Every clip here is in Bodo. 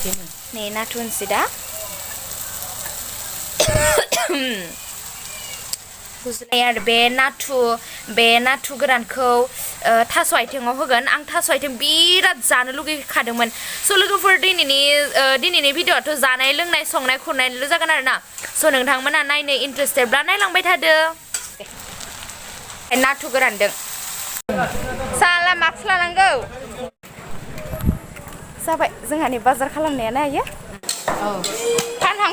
Nih natun sih dah. Buजिनाय बे नाथु गोरानखौ थास' आथिङाव होगोन आं थास' आथिं बिराद जानो लुगैखादोंमोन स' लोगोफोर दिनैनि भिडिअ'आथ' जानाय लोंनाय संनाय खुरनायल' जागोन आरोना स' नोंथांमोना नायनो इन्टारेस्टेडब्ला नायलांबाय थादो नाथु गोरानदों साला मास्क लानांगौ जाबाय जोंहानि बाजार खालामनाया नायो फानहां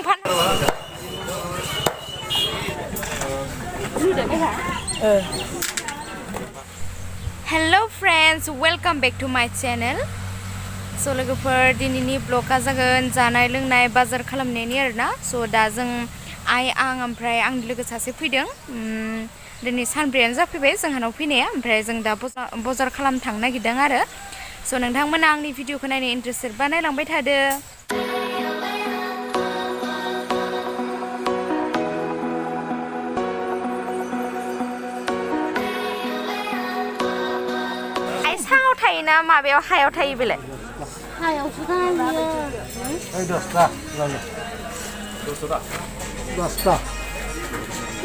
Hello friends, welcome back to my channel. So लोगोफोर दिनैनि ब्लगआ जागोन जानाय लोंनाय बाजार खालामनायनि आरोना स' दा जों आं ओमफ्राय आंनि लोगो सासे फैदों दिनै सानब्रैयानो जाफैबाय जोंहानाव फैनाया ओमफ्राय जों दा बाजार खालामनो थांनो नागिरदों आरो स' नोंथांमोना आंनि भिडिअखौ नायनो इन्टारेस्टेड बा नायलांबाय थादो साङाव थायोना माबायाव हायाव थायो बेलाय हायावसो थायो ओइ 10टा लानो 10टा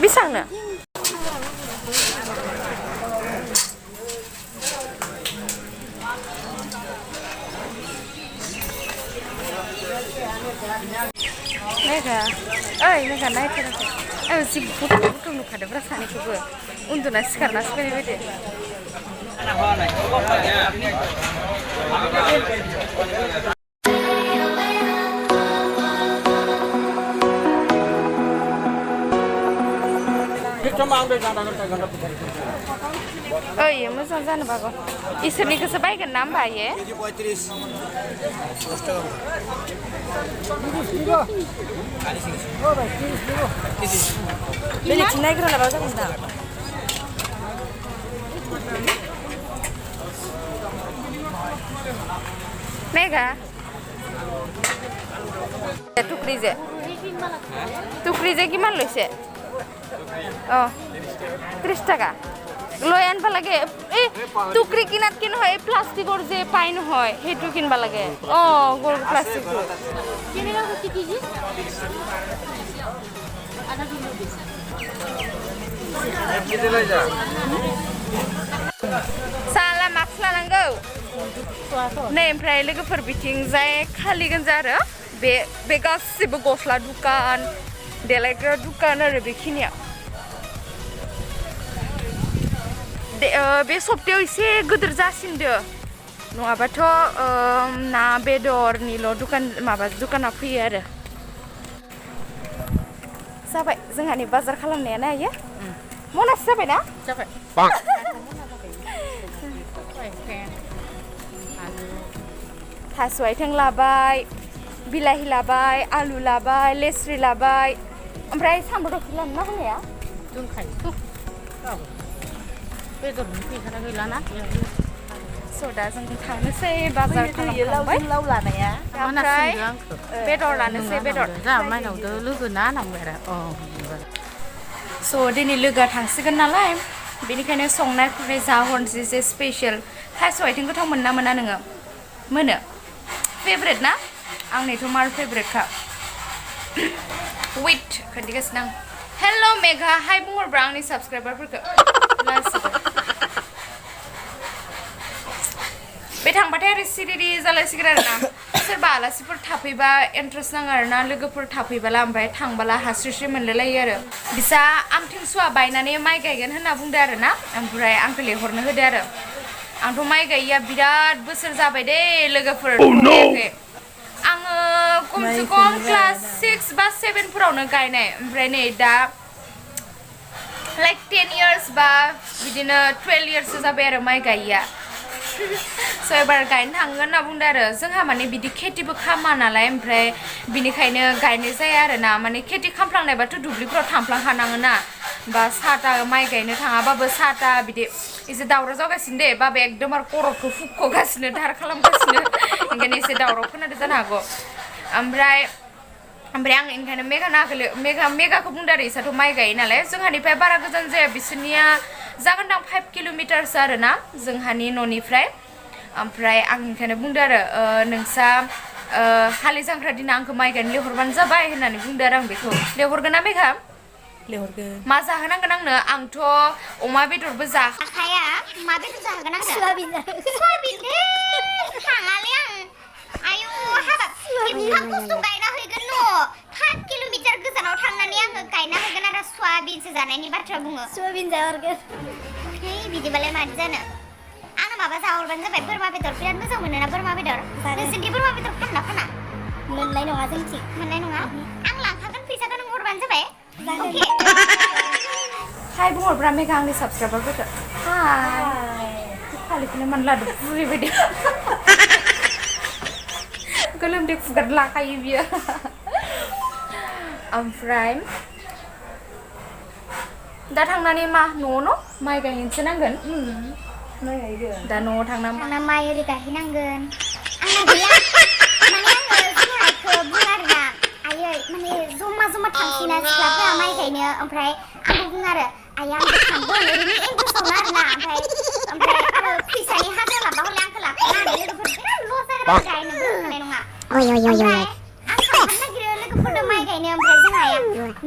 बेसांनो Megha ओइ Megha नायथाराखै आं जि गुदुं नुखादोंब्रा सानैखौबो उन्दुना सिखारनासो फैनाय बायदि ओइ मोजां जानो बागौ इसोरनिखौसो बायगोन ना होमबा इयो बेलेगथिं नायग्रा लाबा जागोन दा Megha টুকরি যে কিমান লৈছে অ 30 টাকা লৈ আনবা লাগে এই টুকরি কিনাত কি নহয় এই প্লাষ্টিকৰ যে পাই নহয় হেতু কিনবা লাগে অ গোল প্লাষ্টিকটো কেনেকা হচ্ছে কেজি আধা কিলো দিছে কেজি লৈ যা साला मास्क लानांगौ नै ओमफ्राय लोगोफोर बिथिंजाय खालि गोनजा आरो बे गासिबो गस्ला दुकान देलायग्रा दुकान आरो बेखिनिया बे सप्तायाव एसे गिदिर जासिनदो नङाबाथ' ना बेदरनिल' दुकाना फैयो आरो जाबाय जोंहानि बाजार खालामनाया नायो मनासो जाबाय ना जाबाय थास' आथिं लाबाय बिलाहि लाबाय आलु लाबाय लेस्रि लाबाय ओमफ्राय सामब्राम गुफुर लानो मा होनाया दोनखायो बेदरनि फैसाना गैलाना स' दा जों थांनोसै बाजार खालामखांबाय लाव लानाया ओमफ्राय बेदर लानोसै बेदर जा माइनावदो लोगो ना नांबाय आरो स' दिनै लोगोआ थांसिगोन नालाय बेनिखायनो संनाय खुरनाय जाहरनोसै जे स्पेशल थास' आथिं गोथाव मोना मोना नोङो मोनो फेभरेट ना आंनिथ' मार फेभरेटखा वेट खोन्थिगासिनो आं हेल' मेघा हाय बुंहरब्रा आंनि साबस्क्राइबारफोरखौ बे थांबाथाय आरो सिरि जालायसिगोन आरोना सोरबा आलासिफोर थाफैबा इन्ट्रेस्ट नाङो आरोना लोगोफोर थाफैबाला ओमफ्राय थांबाला हास्रिस्रि मोनलायलायो आरो बिसा आमथिंसुवा बायनानै माइ गायगोन होनना बुंदो आरोना ओमफ्राय आंखौ लिंहरनो होदो आरो आंथ' माइ गायिया बिराद बोसोर जाबाय दे लोगोफोर गायाखै आङो खमसे खम क्लास 6 बा 7 फोरावनो गायनाय ओमफ्राय नै दा लाइक 10 इयार्स बा बिदिनो 12 इयार्ससो जाबाय आरो माइ गायिया स' एबार गायनो थांगोन होनना बुंदो आरो जोंहा माने बिदि खेथिबो खामा नालाय ओमफ्राय बिनिखायनो गायनाय जाया आरोना माने खेथि खालामफ्लांनायबाथ' दुब्लिफोराव थांफ्लांखानाङोना बा साथा माइ गायनो थाङाबाबो साथा बिदि एसे दावराव जागासिनो दे बाबाया एकदम आरो खर'खौ फुख'गासिनो धार खालामगासिनो ओंखायनो एसे दावराव खोनादों जानो हागौ ओमफ्राय आं ओंखायनो मेघाखौ बुंदो आरो इसाथ' माइ गायो नालाय जोंहानिफ्राय बारा गोजान जाया बिसोरनिया जागोनदां 5 किल'मिटारसो आरोना जोंहानि न'निफ्राय ओमफ्राय आं ओंखायनो बुंदो आरो नोंसा हालि जांख्रा दिना आंखौ माइ गायनो लिंहरबानो जाबाय होननानै बुंदो आरो आं बेखौ लिंहरगोन ना मेघा लिंहरगोन मा जाहोनांगोन आंनो आंथ' अमा बेदरबो खाया मा बेदर जाहोगोन आंनो सयाबिन दे थाङालै आं आयु हाबाब एफा खस्थ' गायना हैगोन न' 5 किल'मिटार गोजानाव थांनानै आङो गायना हैगोन आरो सयाबिनसो जानायनि बाथ्रा बुङो सयाबिन जाहरगोन है बिदिबालाय मादि जानो आंनो माबा जाहरबानो जाबाय बोरमा बेदर बिराद मोजां मोनोना बोरमा बेदर नोंसोरनि बोरमा बेदर फाना मोननाय नङा जोंथिं मोननाय नङा आं लांखागोन फैसाखौ नों हरबानो जाबाय हाय बुंहरब्रा मेघा आंनि साबसक्राइबारफोरखौ हाय खालिखौनो मान लादो बुरैबायदि गोलोमदै खुगार लाखायो बियो ओमफ्राय दा थांनानै मा न'आवनो माइ गायहैनोसो नांगोन माइ गायगोन दा न'आव थांना माइ ओरै गायहैनांगोन आंना गैया माने आङो जोंहाखौ बुङो आरोना आयै माने जमा थांसैना सिख्लाफोरा माइ गायनो ओमफ्राय आंबो बुङो आरो आइया आंबो थांगोन ओरैनो एंगेजावनो आरोना ओमफ्राय आरो फैसानि हाजार लाबा हले आंखौ लाफाया आरो लोगोफोर बिराद लस जागोन आं गायनोबो रोंखानाय नङा ओमफ्राय आं थांफानो नागिरो लोगोफोरजों माइ गायनो ओमफ्राय जोंहा आइया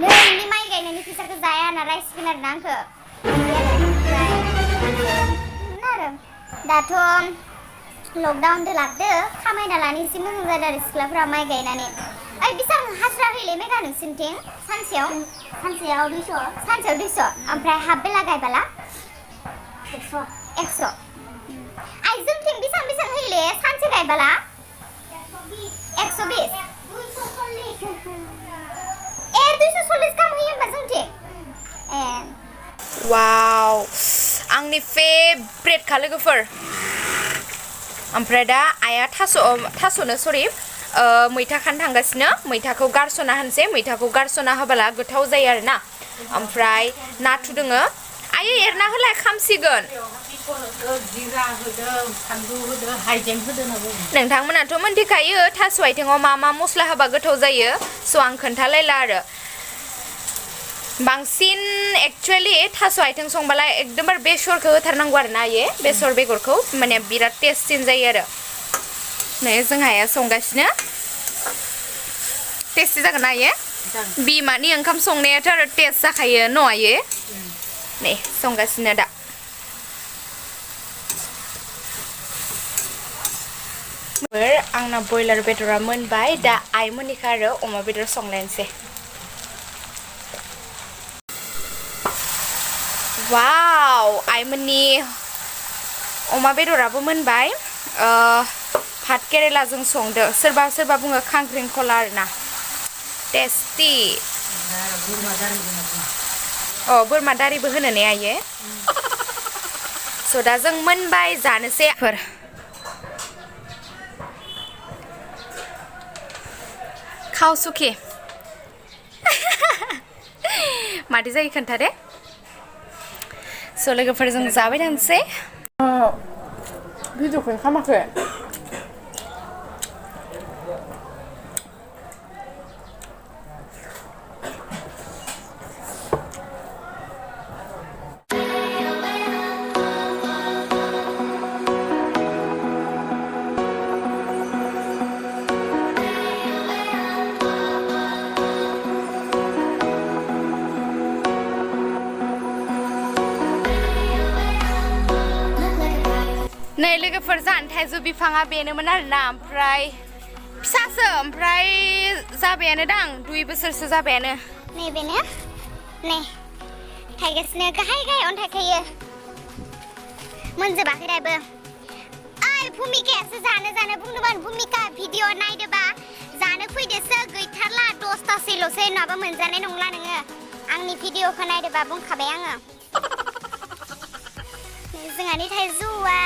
नोंनि माइ गायनायनि फैसाखौ जाया होनना रायसिगोन आरोना आंखौ आरो दाथ' लकडाउनदो लाबदो खामायना लानो एसे मोजां जादों आरो सिख्लाफोरा माइ गायनानै ओइ बेसेबां हाजिरा होयोलै मेघा नोंसोरनिथिं सानसेयाव 200 ओमफ्राय हाफ बेला गायबाला 100 आइ जोंथिं बेसेबां होयोलै सानसे गायबाला 120 240 गाहाम होयो होमबा जोंथिं वाव आंनि फेभरेट खा लोगोफोर ओमफ्राय दा आइया थास'नो सरि मैथा खानो थांगासिनो मैथाखौ गारस'ना होनसै मैथाखौ गारस'ना होबोला गोथाव जायो आरोना ओमफ्राय नाथुर दोङो आयै एरना होलाय खामसिगोन नोंथांमोनाथ' मोनथिखायो थास' आथिङाव मा मस्ला होबा गोथाव जायो स' आं खोन्थालायला आरो बांसिन एक्चुअली थास' आथिं संबालाय एकदमबार बेसरखौ होथारनांगौ आरोना आयै बेसर बेगरखौ माने बिराद टेस्टिन जायो आरो नै जोंहाया संगासिनो टेस्टि जागोन ना आयै बिमानि ओंखाम संनायाथ' आरो टेस्ट जाखायो न' आयै नै संगासिनो दा आंना बयलार बेदरा मोनबाय दा आइमोननिखौ आरो अमा बेदर संलायनोसै वाव आइमोननि अमा बेदराबो मोनबाय भात केरेलाजों संदो सोरबा बुङो खांख्रिंखला आरोना टेस्टि बोरमा दारिबो होनो ने आइये स' दा जों मोनबाय जानोसै खाव सुखि मादि जायो खोन्थादे स' लोगोफोरजों जाबाय थानोसै भिडिअखौ खालामाखै नै लोगोफोर जानो थाइजौ बिफाङा बेनोमोन आरोना ओमफ्राय फिसासो ओमफ्राय जाबायानो दां 2 बोसोरसो जाबायानो नैबेनो नै थाइगासिनो गाहाय थाइखायो मोनजोबाखै दाबो ओइ भुमिकायासो जानो बुंदोंमोन भुमिका भिडिअ नायदोबा जानो फैदोसो गैथारला 10तासोल'सै नङाबा मोनजानाय नंला नोङो आंनि भिडिअखौ नायदोबा बुंखाबाय आङो जोंहानि थाइजौआ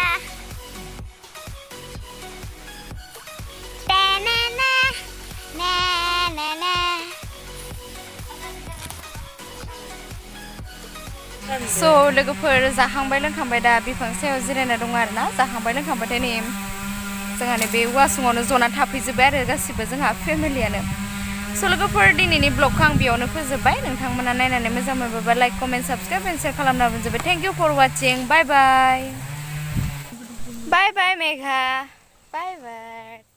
स' लोगोफोर जाखांबाय लोंखांबाय दा बिफां सायाव जिरायना दङ आरोना जाखांबाय लोंखांबाथाय नै जोंहानि बे वासुङावनो जना थाफैजोब्बाय आरो गासिबो जोंहा फेमिलियानो स' लोगोफोर दिनैनि ब्लगखौ आं बेयावनो फोजोब्बाय नोंथांमोना नायनानै मोजां मोनोबा like comment subscribe and share खालामना होजोबबाय थेंक इउ फर वाचिं बाय बाय मेघा बाय बाय